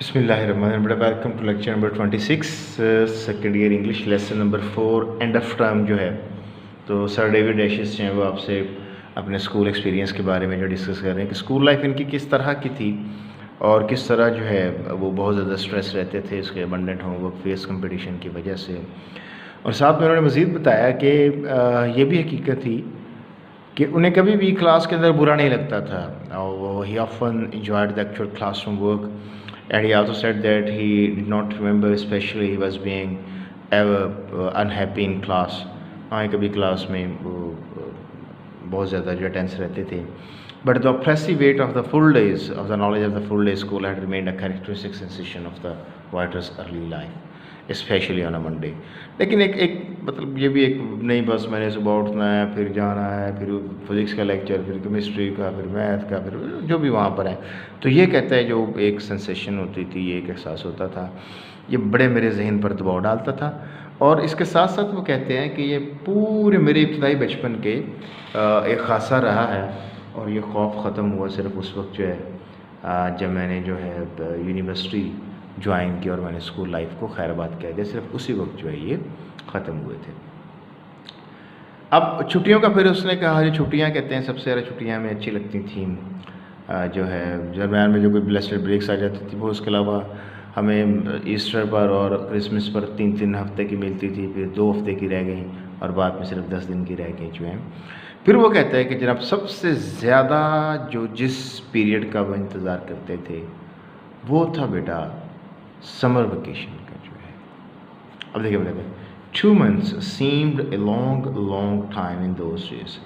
Bismillahirrahmanirrahim. Welcome to lecture number 26 second year English lesson number 4 end of term जो है। तो sir David Ashes जो हैं वो आपसे अपने स्कूल एक्सपीरियंस के बारे में जो डिस्कस कर रहे हैं कि स्कूल लाइफ इनकी किस तरह की थी और किस तरह जो है वो बहुत ज़्यादा स्ट्रेस रहते थे इसके अबंडेंट होमवर्क फेस कंपटीशन की वजह से। और साथ में उन्होंने मज़ीद बताया कि ये भी हकीकत थी कि उन्हें कभी भी क्लास के अंदर बुरा नहीं लगता था और ही often enjoyed the actual classroom work, and he also said that he did not remember especially he was being ever unhappy in class. हाँ, कभी क्लास में वो बहुत ज़्यादा जो टेंस रहते थे, but the oppressive weight of the full days of the knowledge of the full day school had remained a characteristic sensation of the writer's early life, specially on a Monday. लेकिन एक मतलब ये भी एक नहीं, बस मैंने सुबह उठना है, फिर जाना है, फिर फिज़िक्स का लेक्चर, फिर केमिस्ट्री का, फिर मैथ का, फिर जो भी वहाँ पर है। तो ये कहता है जो एक सेंसेशन होती थी, ये एक एहसास होता था, ये बड़े मेरे जहन पर दबाव डालता था। और इसके साथ साथ वो कहते हैं कि ये पूरे मेरे इब्तदाई बचपन के एक खासा रहा है और ये खौफ ख़त्म हुआ सिर्फ उस वक्त जो है जब मैंने जो है यूनिवर्सिटी ज्वाइन किया और मैंने स्कूल लाइफ को खैराबाद कह दिया, सिर्फ उसी वक्त जो है ये ख़त्म हुए थे। अब छुट्टियों का फिर उसने कहा, जो छुट्टियां कहते हैं सबसे ज़्यादा छुट्टियां हमें अच्छी लगती थी जो है दरम्यान में जो कोई ब्लेस्ड ब्रेक्स आ जाती थी वो, उसके अलावा हमें ईस्टर पर और क्रिसमस पर 3-3 हफ्ते की मिलती थी, फिर 2 हफ्ते की रह गई और बाद में सिर्फ 10 दिन की रह गई जो है। फिर वो कहता है कि जनाब सबसे ज़्यादा जो जिस पीरियड का वो इंतज़ार करते थे वो था बेटा समर वेकेशन का जो है। अब देखिए बेटा, 2 months seemed a long time in those days.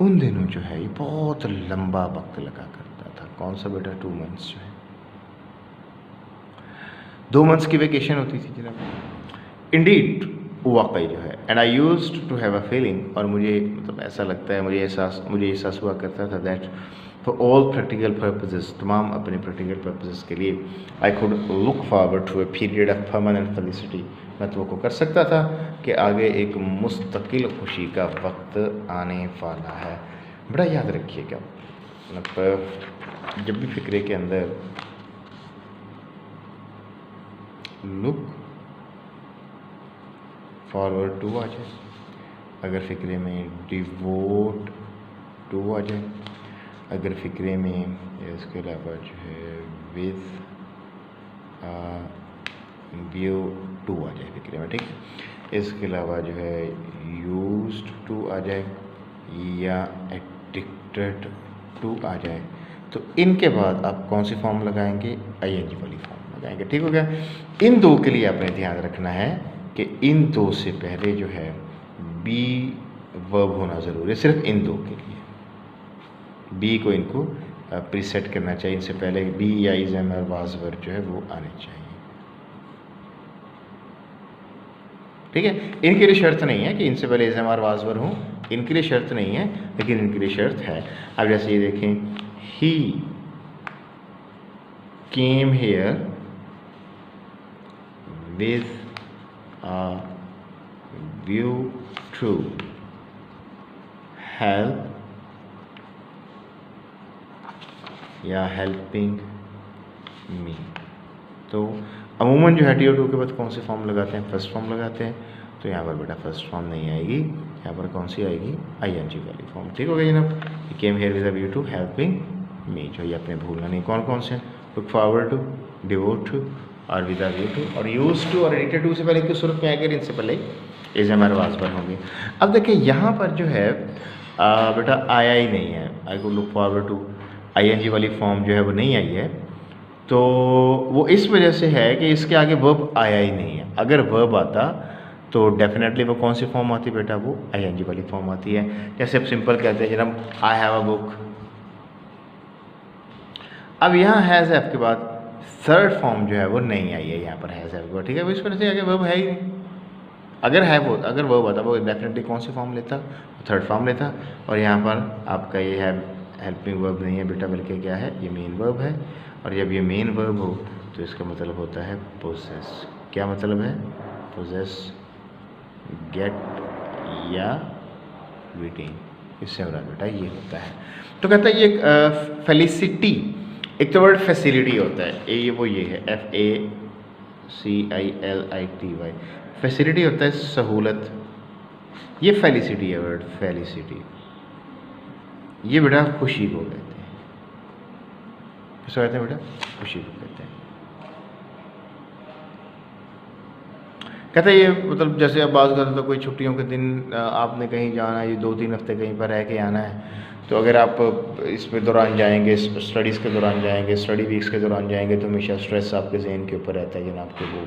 उन दिनों जो है ये बहुत लंबा वक्त लगा करता था। कौन सा बेटा 2 months जो है, 2 months की वेकेशन होती थी जनाब। इंडीड वाकई जो है, and I used to have a feeling, और मुझे मतलब ऐसा लगता है, मुझे एहसास हुआ करता था that for all practical purposes, तमाम अपने प्रैक्टिकल पर्पसेस के लिए I could look forward to a period of permanent felicity, मैं तो को कर सकता था कि आगे एक मुस्तकिल खुशी का वक्त आने वाला है। बड़ा याद रखिएगा, मतलब जब भी फिक्रे के अंदर लुक फॉरवर्ड टू आ जाए, अगर फिक्रे में डिवोट टू आ जाए, अगर फिक्रे में इसके अलावा जो है विद व्यू टू आ जाए फिक्रे में, ठीक है। इसके अलावा जो है यूज्ड टू आ जाए या एडिक्टेड टू आ जाए, तो इनके बाद आप कौन सी फॉर्म लगाएंगे, आईएनजी वाली फॉर्म लगाएंगे, ठीक हो गया। इन दो के लिए आपने ध्यान रखना है कि इन दो से पहले जो है बी वर्ब होना ज़रूरी है, सिर्फ इन दो के लिए बी को इनको प्रीसेट करना चाहिए, इनसे पहले बी या इज एम और वाज वर्ब जो है वो आने चाहिए, ठीक है। इनके लिए शर्त नहीं है कि इनसे पहले इज एम और वाज वर्ब हो, इनके लिए शर्त नहीं है, लेकिन इनके लिए शर्त है। अब जैसे ये देखें, he came here with a view to help या हेल्पिंग मी। तो अमूमन जो है टी और टू के बाद कौन सी फॉर्म लगाते हैं, फर्स्ट फॉर्म लगाते हैं। तो यहाँ पर बेटा फर्स्ट फॉर्म नहीं आएगी, यहाँ पर कौन सी आएगी, आईएनजी वाली फॉर्म, ठीक हो गई जनाब। He came here with a view to helping me, जो ये अपने भूलना नहीं। कौन कौन से, look forward to, devote to और विद अ व्यू टू, और यूज टू और एडिटेड टू से पहले किस सूरत में आएगा, इनसे पहले इज हमारे वाज पर होंगे। अब देखिए यहाँ पर जो है बेटा आया ही नहीं है, आई को लुक फॉरवर्ड टू, आईएनजी वाली फॉर्म जो है वो नहीं आई है। तो वो इस वजह से है कि इसके आगे वर्ब आया ही नहीं है। अगर वर्ब आता तो डेफिनेटली वो कौन सी फॉर्म आती बेटा, वो आईएनजी वाली फॉर्म आती है। जैसे अब सिंपल कहते हैं जनाब, आई हैव अ बुक। अब यहाँ हैज़ हैव के बाद थर्ड फॉर्म जो है वो नहीं आई है, यहाँ पर हैज़ हैव के बाद, ठीक है। इस वजह से आगे वर्ब है ही नहीं। अगर है वो, अगर वर्ब आता वो डेफिनेटली कौन सी फॉर्म लेता, थर्ड फॉर्म लेता। और यहाँ पर आपका ये है हेल्पिंग वर्ब नहीं है बेटा, बल्कि क्या है, ये मेन वर्ब है। और जब ये मेन वर्ब हो तो इसका मतलब होता है पोजेस। क्या मतलब है, पोजेस, गेट या वेटिंग, इससे हमारा बेटा ये होता है। तो कहता है ये फेलिसिटी एक तो वर्ड फैसिलिटी होता है, ये है FACILITY, फैसिलिटी होता है सहूलत, ये फेलिसिटी है वर्ड फेलिसिटी, ये बेटा खुशी को कहते हैं। किसको कहते हैं बेटा? खुशी को कहते हैं। कहते हैं ये मतलब जैसे अब बात करते तो कोई छुट्टियों के दिन आपने कहीं जाना है, ये 2-3 हफ्ते कहीं पर रह के आना है, तो अगर आप इसमें दौरान जाएंगे, स्टडीज़ के दौरान जाएंगे, स्टडी वीक्स के दौरान जाएंगे, तो हमेशा स्ट्रेस आपके जहन के ऊपर रहता है जनाब के, वो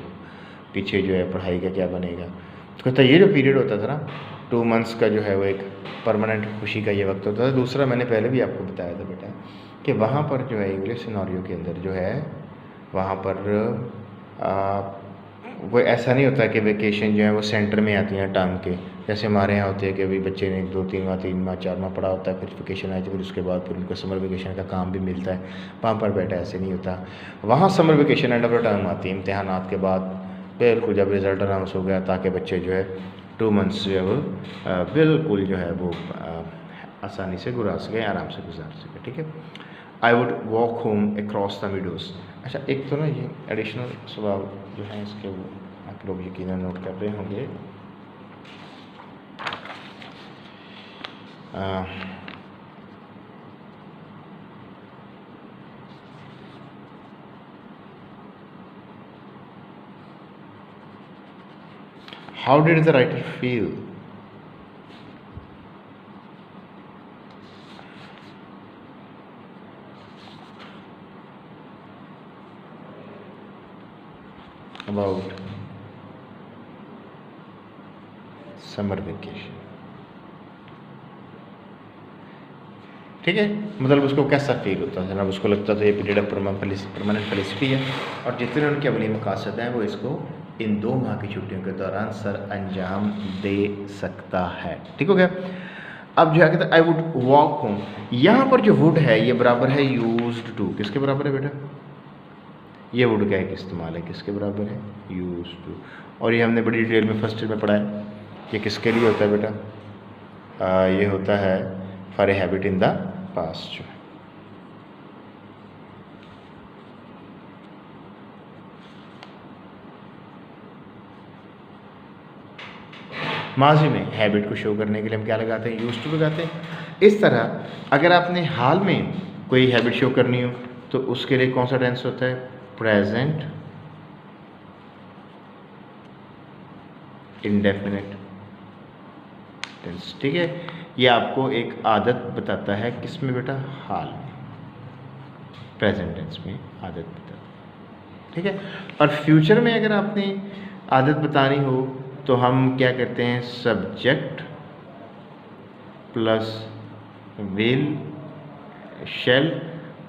पीछे जो है पढ़ाई का क्या बनेगा। तो कहता है ये जो पीरियड होता था ना 2 मंथ्स का, जो है वो एक परमानेंट खुशी का ये वक्त होता था। दूसरा मैंने पहले भी आपको बताया था बेटा कि वहाँ पर जो है इंग्लिश सिनेरियो के अंदर जो है वहाँ पर वो ऐसा नहीं होता कि वेकेशन जो है वो सेंटर में आती हैं टर्म के, जैसे हमारे यहाँ होते हैं कि अभी बच्चे ने 2-3 माह 3 माह 4 माह पढ़ा होता है, फिर वेकेशन आए तो फिर उसके बाद फिर उनको समर वेकेशन का काम भी मिलता है। वहाँ पर बेटा ऐसे नहीं होता, वहाँ summer vacation end of the term आती है इम्तहानात के बाद, बिल्कुल जब रिज़ल्ट अनाउंस हो गया, ताकि बच्चे जो है 2 मंथ्स जो है वो बिल्कुल जो है वो आसानी से गुजार सकें, आराम से गुजार सकें। ठीक है। आई would walk home across the meadows. अच्छा, एक तो ना ये एडिशनल सवाल जो है इसके वो आप लोग यकीनन नोट कर रहे होंगे। How did the writer feel? about summer vacation. ठीक है, मतलब उसको कैसा फील होता है जनाब? उसको लगता था ये पीरियड ऑफ परमानेंट फेलिसिटी है, और जितने उनके अमली मकासद हैं वो इसको इन 2 माह की छुट्टियों के दौरान सर अंजाम दे सकता है। ठीक हो गया। अब जो है कहते आई वुड वॉक होम, यहाँ पर जो वुड है ये बराबर है यूज्ड टू, किसके बराबर है बेटा? ये वुड का एक इस्तेमाल है, किसके बराबर है? Use to. और ये हमने बड़ी डिटेल में फर्स्ट ईयर में पढ़ा है। ये किसके लिए होता है बेटा? ये होता है for a habit in the past. जो है माजी में हैबिट को शो करने के लिए हम क्या लगाते हैं? यूज टू लगाते हैं। इस तरह अगर आपने हाल में कोई हैबिट शो करनी हो तो उसके लिए कौन सा टेंस होता है? Present indefinite tense. ठीक है, ये आपको एक आदत बताता है, किसमें बेटा? हाल में, प्रेजेंट टेंस में आदत बताता है। ठीक है। और फ्यूचर में अगर आपने आदत बतानी हो तो हम क्या करते हैं? सब्जेक्ट प्लस विल शेल,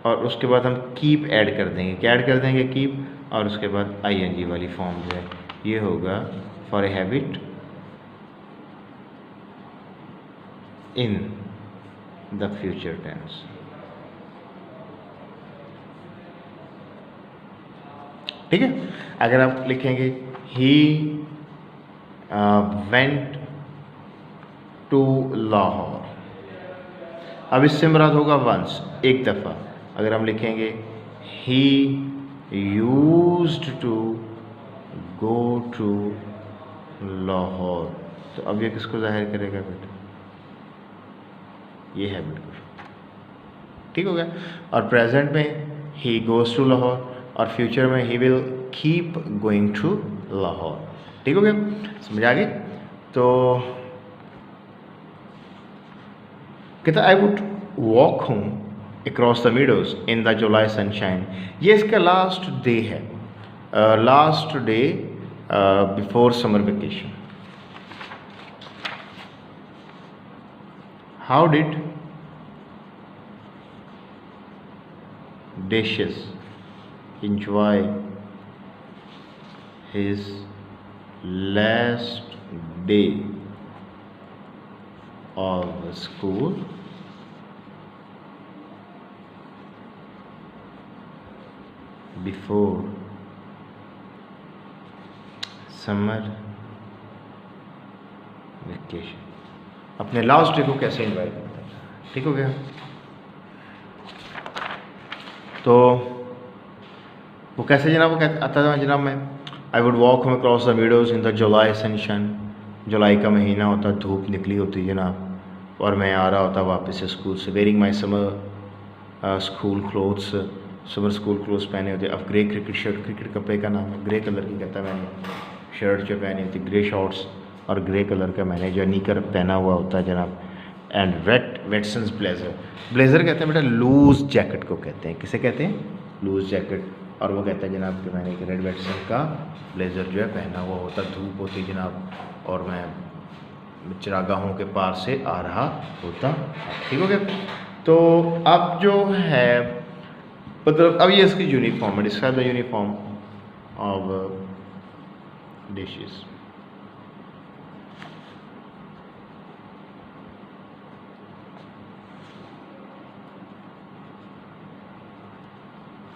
और उसके बाद हम कीप ऐड कर देंगे। क्या ऐड कर देंगे? कीप, और उसके बाद आईएनजी वाली फॉर्म जो है ये होगा for a habit in the future tense. ठीक है। अगर आप लिखेंगे ही वेंट टू लाहौर, अब इससे मुराद होगा वंस, एक दफ़ा। अगर हम लिखेंगे he used to go to Lahore, तो अब ये किसको जाहिर करेगा बेटा? ये हैबिट को। ठीक हो गया। और प्रेजेंट में ही गोज टू लाहौर, और फ्यूचर में he will keep going to Lahore. ठीक हो गया, समझ आ गई? तो कहता I would walk home across the meadows in the July sunshine. ये इसका लास्ट डे है, last day before summer vacation. How did Decius enjoy his last day of school? Before summer vacation. अपने लास्ट डे को कैसे enjoy करता है? ठीक हो गया। तो वो कैसे जनाब, वो कहता आता था जनाब मैं I would walk home across the meadows in the July sunshine, जुलाई का महीना होता, धूप निकली होती जनाब, और मैं आ रहा होता वापस से स्कूल से, वेयरिंग माई summer school clothes, summer school clothes पहने होते, अब ग्रे क्रिकेट शर्ट, क्रिकेट कपड़े का नाम है, ग्रे कलर की कहता मैंने शर्ट जो पहनी होती, ग्रे शॉर्ट्स और ग्रे कलर का मैंने जो नीकर पहना हुआ होता है जनाब, एंड वेटसन्स ब्लेज़र, ब्लेज़र कहते हैं बेटा लूज़ जैकेट को कहते हैं, किसे कहते हैं, लूज़ जैकेट, और वो कहता है जनाब कि मैंने एक रेड वेटसन का ब्लेज़र जो है पहना हुआ होता, धूप होती जनाब, और मैं चरागाहों के पार से आ रहा होता, ठीक हो गया। तो अब जो है मतलब अब ये इसकी यूनिफॉर्म है, describe the uniform of dishes.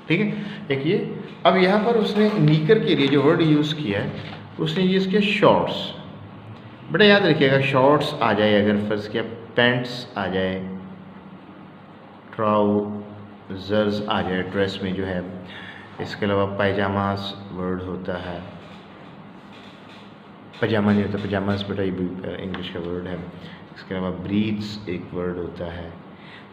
ठीक है, एक ये, अब यहाँ पर उसने नीकर के लिए जो वर्ड यूज़ किया है उसने यूज़ किया शॉर्ट्स। बेटा याद रखिएगा शॉर्ट्स आ जाए, अगर फर्ज किया पैंट्स आ जाए, ट्राउजर्स आ जाए ड्रेस में जो है, इसके अलावा पैजामास वर्ड होता है, पजामा नहीं होता, पजामास बेटा ये भी इंग्लिश का वर्ड है, इसके अलावा ब्रीथ्स एक वर्ड होता है,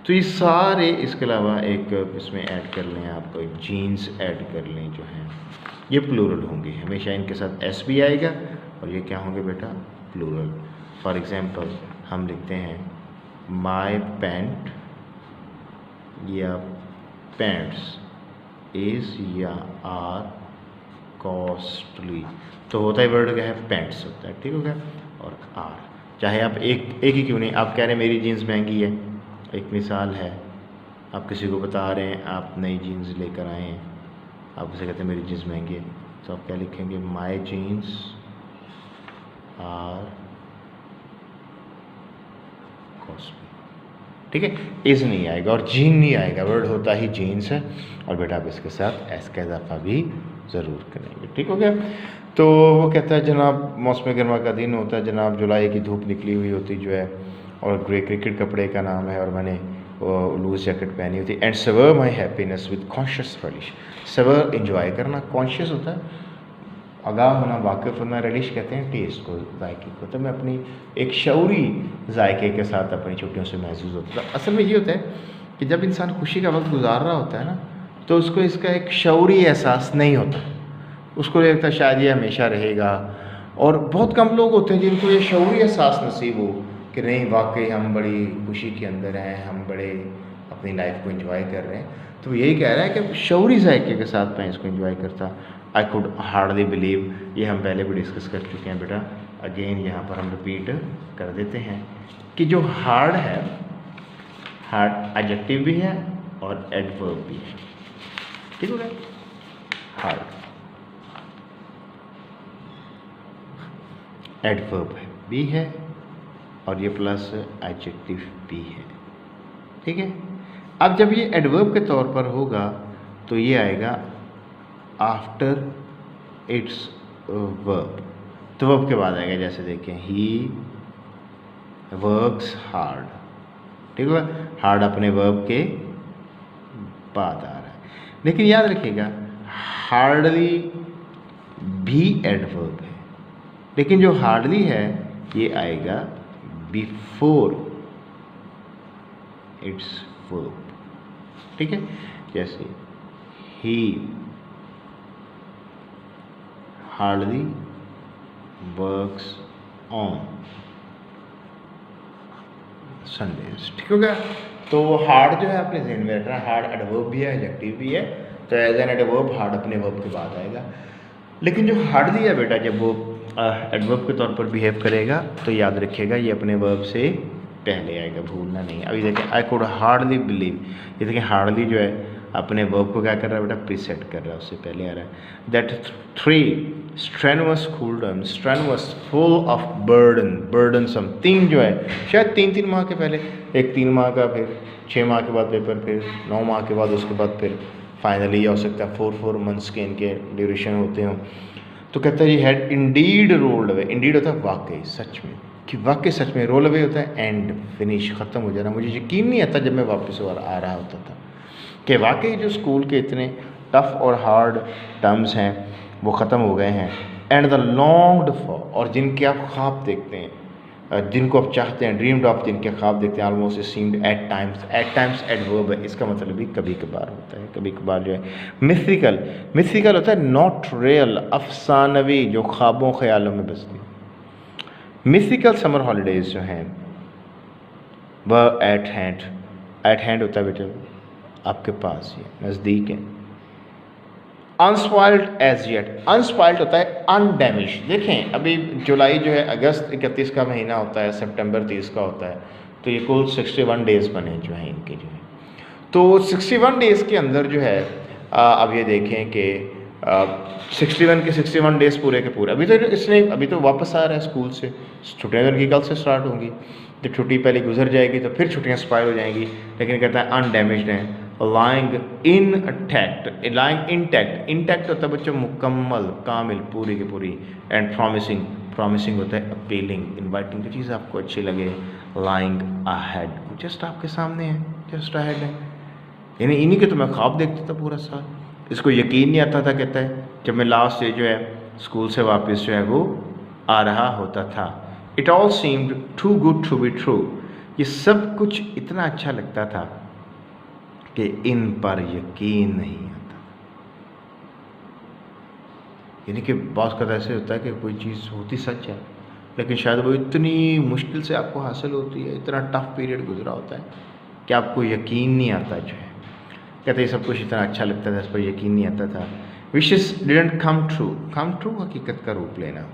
तो ये सारे, इसके अलावा एक इसमें ऐड कर लें आप, जीन्स ऐड कर लें जो है, ये प्लूरल होंगे, हमेशा इनके साथ एस भी आएगा और ये क्या होंगे बेटा प्लूरल। फॉर एग्ज़ाम्पल हम लिखते हैं माई पैंट या पैंट्स इज़ या आर कॉस्टली, तो होता है वर्ड क्या है पैंट्स होता है, ठीक हो गया, और आर, चाहे आप एक ही क्यों नहीं, आप कह रहे हैं मेरी जीन्स महंगी है, एक मिसाल है, आप किसी को बता रहे हैं आप नई जीन्स लेकर आए हैं, आप उसे कहते हैं मेरी जीन्स महंगी है, तो आप क्या लिखेंगे माई जीन्स आर कॉस्टली, ठीक है, इज़ नहीं आएगा और जीन नहीं आएगा, वर्ड होता ही जीन्स है, और बेटा आप इसके साथ एस का इजाफा भी ज़रूर करेंगे, ठीक हो गया। तो वो कहता है जनाब मौसम गर्मा का दिन होता है जनाब, जुलाई की धूप निकली हुई होती जो है, और ग्रे क्रिकेट कपड़े का नाम है, और मैंने वो लूज़ जैकेट पहनी होती, एंड सवर my happiness with conscious relish, सवर इंजॉय करना, कॉन्शियस होता है आगाह होना, वाकिफ़ होना, रेलिश कहते हैं टेस्ट को, जायके को, तो मैं अपनी एक शऊरी जायके के साथ अपनी छुट्टियों से महसूस होता था। असल में ये होता है कि जब इंसान खुशी का वक्त गुजार रहा होता है ना, तो उसको इसका एक शऊरी एहसास नहीं होता, उसको लगता है शायद ये हमेशा रहेगा, और बहुत कम लोग होते हैं जिनको ये शऊरी एहसास नसीब हो कि नहीं वाकई हम बड़ी खुशी के अंदर हैं, हम बड़े अपनी लाइफ को एंजॉय कर रहे हैं। तो यही कह रहा है कि शऊरी जायके के साथ मैं इसको एंजॉय करता। आई कुड हार्डली बिलीव, ये हम पहले भी डिस्कस कर चुके हैं बेटा, अगेन यहाँ पर हम रिपीट कर देते हैं कि जो हार्ड है, हार्ड एडजेक्टिव भी है और एडवर्ब भी है, ठीक हो गया, हार्ड एडवर्ब भी है और ये प्लस एडजेक्टिव भी है, ठीक है। अब जब ये एडवर्ब के तौर पर होगा तो ये आएगा आफ्टर इट्स वर्ब, तो वर्ब के बाद आएगा, जैसे देखें ही वर्क्स हार्ड, ठीक है, हार्ड अपने वर्ब के बाद आ रहा है, लेकिन याद रखिएगा हार्डली भी एडवर्ब है, लेकिन जो हार्डली है ये आएगा बिफोर इट्स वर्ब, ठीक है, जैसे ही हार्डली वर्क्स ऑन संडेज, ठीक हो गया। तो हार्ड जो है अपने ज़हन में रखना, हार्ड एडवर्ब भी है एडजेक्टिव भी है, तो एज एन एडवर्ब हार्ड अपने वर्ब के बाद आएगा, लेकिन जो हार्डली है बेटा जब वो एडवर्ब के तौर पर बिहेव करेगा तो याद रखिएगा ये अपने वर्ब से पहले आएगा, भूलना नहीं। अभी देखें आई कुड हार्डली बिलीव, ये देखें हार्डली जो है अपने वर्ब को क्या कर रहा है बेटा प्रीसेट कर रहा है, उससे पहले आ रहा है। That 3 strenuous school terms, strenuous full of burden, burdensome, 3 जो है शायद 3 माह के पहले, एक 3 माह का, फिर 6 माह के बाद पेपर, फिर 9 माह के बाद उसके बाद फिर फाइनली हो सकता है 4 मंथ्स के इनके ड्यूरेशन होते हों। तो कहता है ये had Indeed rolled away, Indeed होता है वाकई सच में, कि वाकई सच में, रोल अवे होता है एंड फिनिश, ख़त्म हो जाना, मुझे यकीन नहीं आता जब मैं वापस आ रहा होता था। कि वाकई जो स्कूल के इतने टफ़ और हार्ड टर्म्स हैं वो ख़त्म हो गए हैं। एंड द लॉन्ग्ड फॉर, और जिनके आप ख्वाब देखते हैं, जिनको आप चाहते हैं, ड्रीम्ड ऑफ, जिनके ख्वाब देखते हैं, almost seemed at times adverb है, इसका मतलब भी कभी कभार होता है, कभी कभार जो है। मिथिकल होता है नॉट रियल, अफसानवी, जो ख्वाबों ख्यालों में बसती। मिथिकल समर हॉलीडेज़ जो हैं वह एट हैंड होता है बेटे, आपके पास ही नज़दीक है। अनस्पॉइल्ड एज येट, अनस्पॉइल्ड होता है अनडैमेज। देखें अभी जुलाई जो है, अगस्त 31 का महीना होता है, सितंबर 30 का होता है, तो ये कुल 61 डेज़ बने जो हैं इनके जो है। तो 61 डेज़ के अंदर जो है अब ये देखें कि 61 के 61 डेज़ पूरे के पूरे, अभी तो वापस आ रहा है स्कूल से, छुट्टियाँ तो इनकी कल से स्टार्ट होंगी। जब छुट्टी पहले गुजर जाएगी तो फिर छुट्टियाँ एक्सपायर हो जाएंगी, लेकिन कहता है अनडैमेज्ड हैं। लाइंग इंटैक्ट होता है बच्चों मुकम्मल, कामिल, पूरी की पूरी। एंड प्रॉमिसिंग होता है अपीलिंग, इनवाइटिंग, जो चीज़ आपको अच्छी लगे। लाइंग अहेड, जस्ट आपके सामने है, जस्ट अहेड है, यानी इन्हीं के तो मैं ख्वाब देखता था पूरा साल। इसको यकीन नहीं आता था, कहता है जब मैं लास्ट डे जो है स्कूल से वापस जो है वो आ रहा होता था। It all seemed too good to be true, ये सब कुछ इतना अच्छा लगता था कि इन पर यकीन नहीं आता। यानी कि बात का ऐसे होता है कि कोई चीज़ होती सच है, लेकिन शायद वो इतनी मुश्किल से आपको हासिल होती है, इतना टफ पीरियड गुजरा होता है कि आपको यकीन नहीं आता जो है। कहते ये सब कुछ इतना अच्छा लगता था, इस पर यकीन नहीं आता था। विशेस डिडंट कम ट्रू हकीकत का रूप लेना।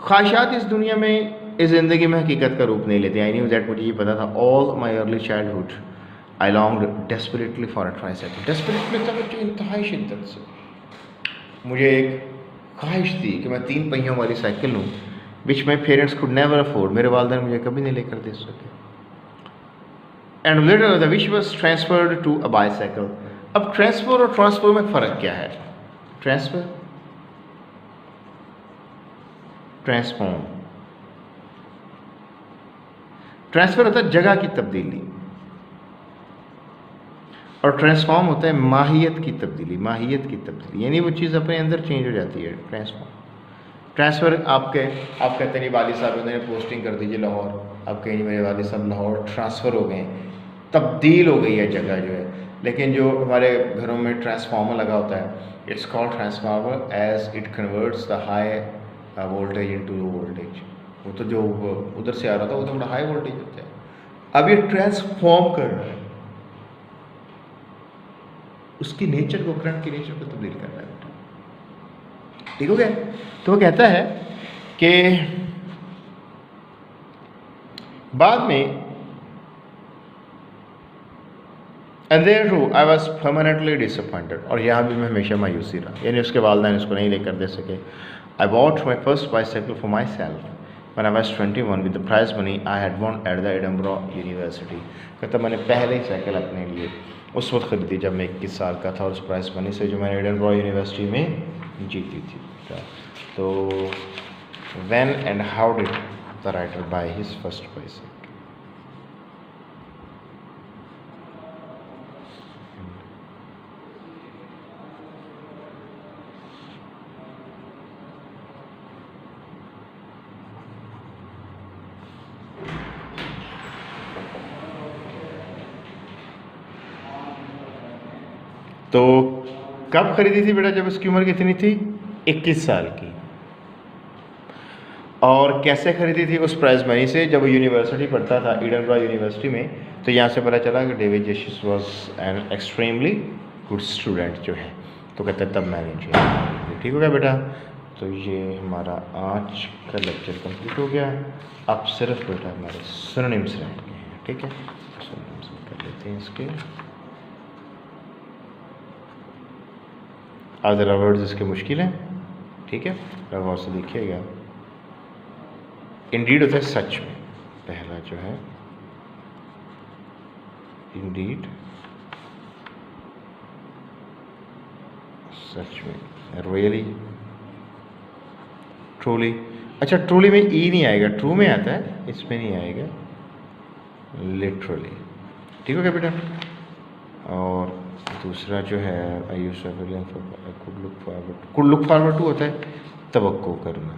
ख्वाहिशात इस दुनिया में, इस ज़िंदगी में हकीकत का रूप नहीं लेते। आई न्यू दैट, मुझे ये पता था। All my early childhood I longed desperately for a tricycle. Desperately था बच्चों इंतहाई शिद्दत से, मुझे एक ख्वाहिश थी कि मैं 3 पहियों वाली साइकिल लूँ, which my parents could never afford, मेरे वालिदैन मुझे कभी नहीं लेकर दे सके। And later the wish was transferred to a bicycle. अब ट्रांसफ़र और ट्रांसफ़र में फ़र्क क्या है? ट्रांसफ़र होता है जगह की तब्दीली, और ट्रांसफॉर्म होता है माहियत की तब्दीली, यानी वो चीज़ अपने अंदर चेंज हो जाती है। ट्रांसफ़र आप कहते नहीं वालिद साहब उन्होंने पोस्टिंग कर दीजिए लाहौर, अब कहीं मेरे वालिद साहब लाहौर ट्रांसफ़र हो गए, तब्दील हो गई है जगह जो है। लेकिन जो हमारे घरों में ट्रांसफार्मर लगा होता है, it's called transformer as it converts the high voltage into low voltage. वो तो जो उधर से आ रहा था वो तो बड़ा हाई वोल्टेज होता है। अब ये ट्रांसफॉर्म कर रहा है, उसकी नेचर को, करंट की नेचर को तब्दील कर रहा है। ठीक हो गया? तो वो कहता है कि बाद में and there too I was permanently disappointed, और यहाँ भी मैं हमेशा मायूसी रहा, यानी उसके वालिदैन इसको नहीं लेकर दे सके। I bought my first bicycle for myself when I was 21 with the prize money I had won at the Edinburgh university. कहता मैंने पहले ही साइकिल अपने लिए उस वक्त ख़रीदी जब मैं 21 साल का था, और उस प्राइस मनी से जो मैंने एडिनबरो यूनिवर्सिटी में जीती थी। तो when and how did the writer by his first bicycle? तो कब खरीदी थी बेटा? जब उसकी उम्र कितनी थी? 21 साल की। और कैसे खरीदी थी? उस प्राइज मनी से, जब वो यूनिवर्सिटी पढ़ता था एडिनबरो यूनिवर्सिटी में। तो यहाँ से पता चला कि डेविड जेसिस was an extremely good student जो है। तो कहते हैं तब मैंने जो, ठीक हो गया बेटा? तो ये हमारा आज का लेक्चर कंप्लीट हो गया। अब सिर्फ बेटा हमारे सिनोनिम्स रह गए हैं, ठीक है? सिनोनिम्स कर लेते हैं इसके। आज ज़रा वर्ड्स इसके मुश्किल हैं, ठीक है? गौर से देखिएगा। इंडीड होता है सच में, पहला जो है इंडीड, सच में, रियली, ट्रूली। अच्छा, ट्रूली में ई नहीं आएगा, ट्रू में आता है, इसमें नहीं आएगा, लिटरली। ठीक हो गया बेटा? और दूसरा जो है I used to could look forward to होता है तवक्को करना,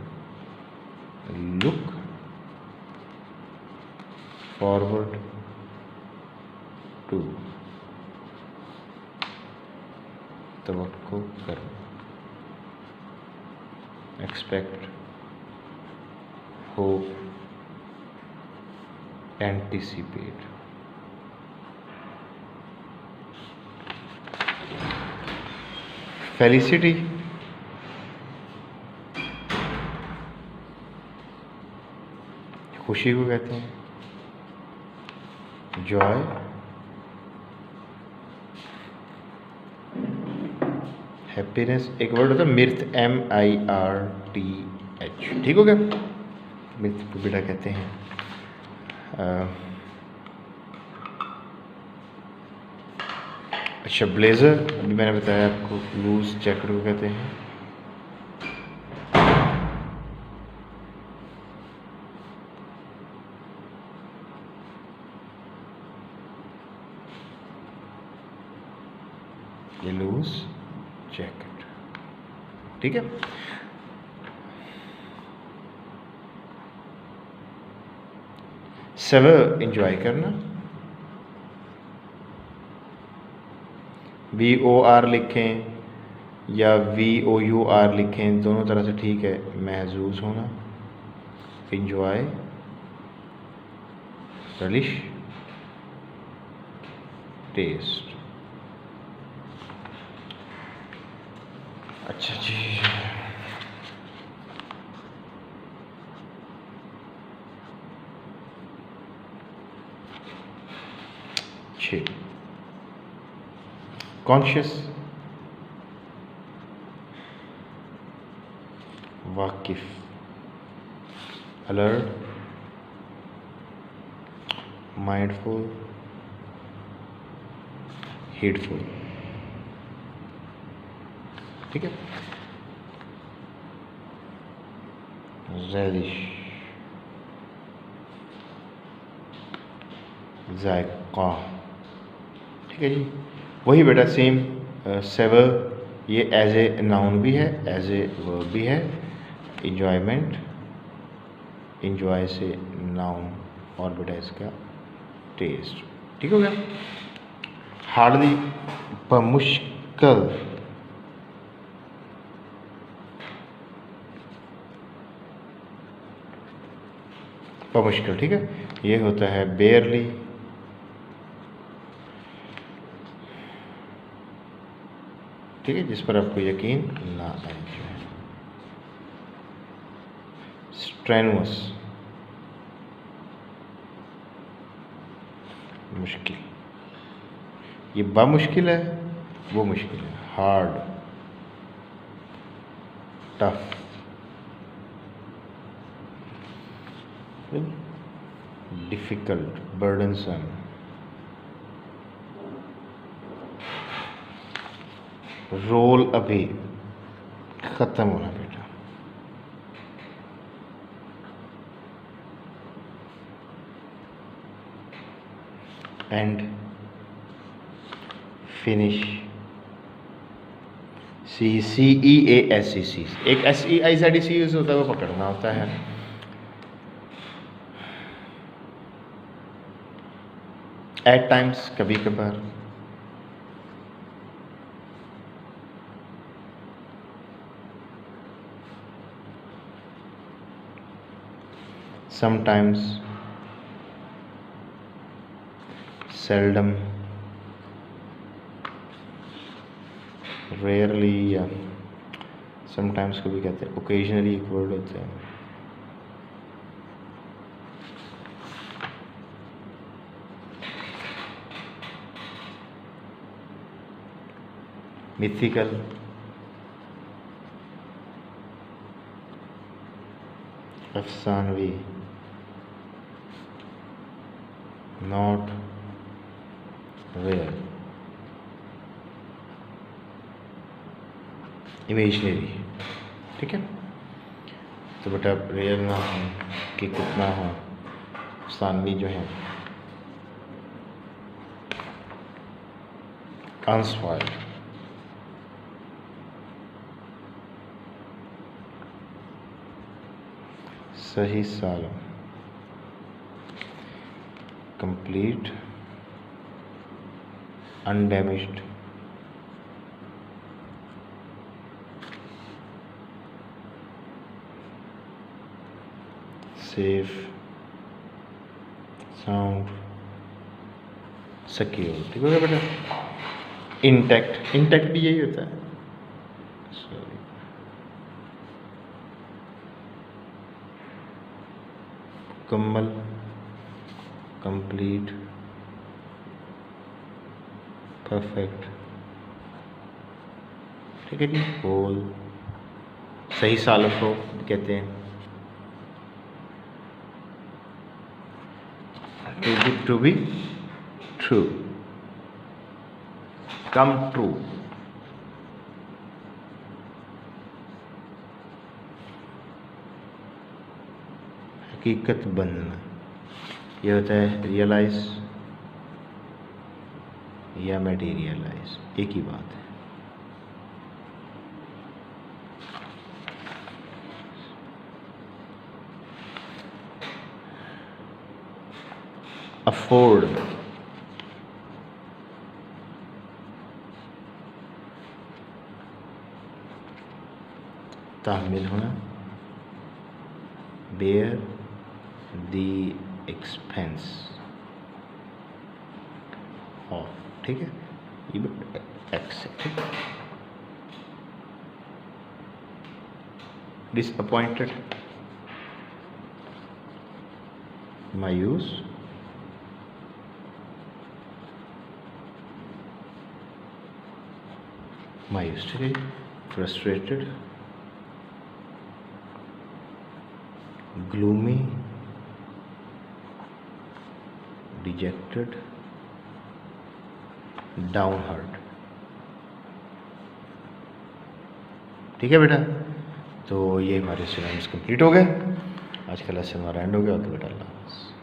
लुक फॉरवर्ड टू तवक्को करना, एक्सपेक्ट, होप, एंटिसिपेट। फेलिसिटी खुशी को कहते हैं, जॉय हैप्पीनेस, एक वर्ड होता है मिर्थ, MIRTH, ठीक हो गया, मिर्थ को बेटा कहते हैं। अच्छा ब्लेज़र, अभी मैंने बताया आपको, लूज जैकेट को कहते हैं। ये लूज जैकेट, ठीक है। सवर इंजॉय करना, VOR लिखें या VOUR लिखें, दोनों तरह से ठीक है। महजूज होना, इंजॉय, रलिश, टेस्ट। अच्छा जी, कॉन्शियस, वाकिफ, अलर्ट, माइंडफुल, हेटफुल, ठीक है। रेलिश, जायका, ठीक है जी। वही बेटा सेम सेवर, ये एज ए नाउन भी है, एज ए वर्ब भी है। इंजॉयमेंट, इंजॉय से नाउन, और बेटा इसका टेस्ट, ठीक हो गया। हार्डली, बमुश्किल, बमुश्किल, ठीक है। ये होता है बेयरली, ठीक है, जिस पर आपको यकीन ना आए। स्ट्रेनुअस, मुश्किल, ये मुश्किल है, वो मुश्किल है। हार्ड, टफ, डिफिकल्ट, बर्डनसम, रोल अभी खत्म होना बेटा, एंड, फिनिश, CEASCC, एक SEIZDC यूज होता है, वो पकड़ना होता है। एट टाइम्स, कभी कभार, समटाइम्स, सेल्डम, रेयरली, या समटाइम्स को भी कहते हैं, ओकेजनली एक वर्ड होता है। मिथिकल, अफसानवी, नॉट रियल, इमेजनरी, ठीक है। तो बेटा रियल ना हो कि कितना हो, अफसानवी जो है, unspoiled. सही सालों, complete, undamaged, safe, sound, secure. ठीक हो गया बेटा? इंटैक्ट, इंटैक्ट भी यही होता है. सॉरी, मुकम्मल, कंप्लीट, परफेक्ट. ठीक है जी. होल, सही सालों को कहते हैं. To be true, come true. हकीकत बनना, ये होता है रियलाइज या मटेरियलाइज, एक ही बात है. अफोर्ड, ताहमिल होना. Bear the expense of. ठीक है, ये एक्स है. ठीक है. डिसअपॉइंटेड, मायूस, मायूस. ठीक है. Frustrated, gloomy, dejected, down heart. ठीक है बेटा. तो ये हमारे सिनोनिम्स कंप्लीट हो गए. आज का लेसन हमारा एंड हो गया. ओके बेटा, अल्लाह हाफ़िज़.